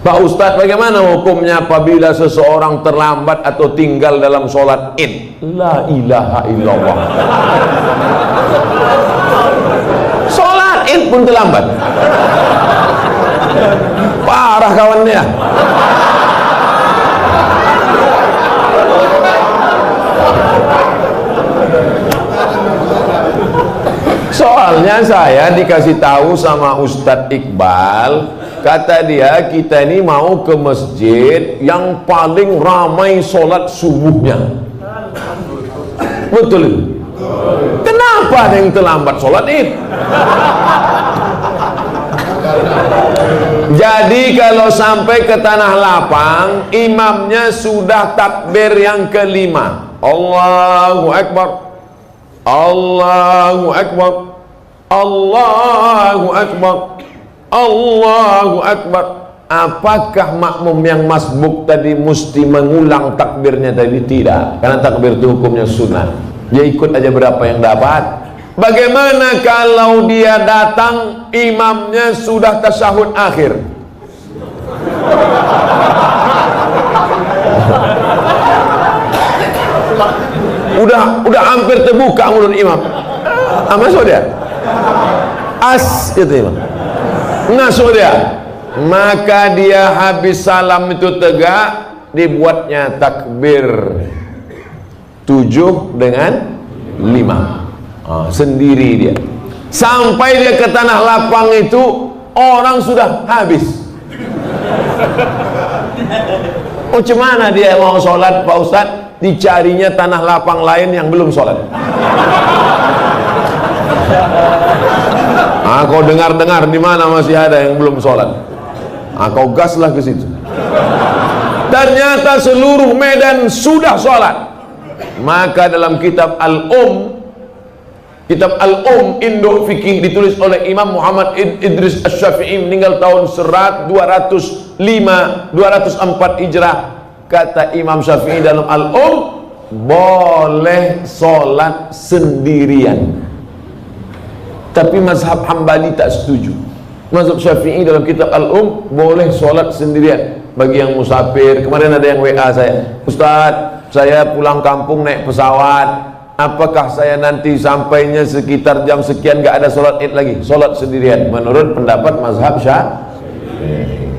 Pak Ustadz, bagaimana hukumnya apabila seseorang terlambat atau tinggal dalam sholat id? La ilaha illallah. Sholat id pun terlambat. Parah kawannya. Soalnya saya dikasih tahu sama Ustadz Iqbal, kata dia, kita ini mau ke masjid yang paling ramai sholat subuhnya. Betul? Kenapa ada yang terlambat sholat id? Jadi kalau sampai ke tanah lapang, imamnya sudah takbir yang kelima, Allahu Akbar, Allahu Akbar, Allahu Akbar, Allahu Akbar. Apakah makmum yang masbuk tadi mesti mengulang takbirnya tadi? Tidak, karena takbir itu hukumnya sunnah. Dia ikut aja berapa yang dapat. Bagaimana kalau dia datang imamnya sudah tasyahud akhir? Udah hampir terbuka mulut imam. Masuk dia. As itu imam. Masuk dia. Maka dia habis salam itu tegak, dibuatnya takbir 7 dengan 5. Sendiri dia. Sampai dia ke tanah lapang itu orang sudah habis. Macam mana dia mau sholat Pak Ustadz? Dicarinya tanah lapang lain yang belum sholat. Kau dengar-dengar di mana masih ada yang belum sholat. Kau gaslah ke situ. Ternyata seluruh Medan sudah sholat. Maka dalam kitab Al-Um, kitab Al-Um Indo Fikih, ditulis oleh Imam Muhammad Idris Asy-Syafi'i, meninggal tahun 204 Hijrah. Kata Imam Syafi'i dalam Al-Um, boleh sholat sendirian. Tapi mazhab Hambali tak setuju. Mazhab Syafi'i dalam kitab Al-Um boleh sholat sendirian. Bagi yang musafir, kemarin ada yang WA saya, Ustadz, saya pulang kampung naik pesawat, apakah saya nanti sampainya sekitar jam sekian gak ada sholat id lagi? Sholat sendirian menurut pendapat mazhab Syafi'i.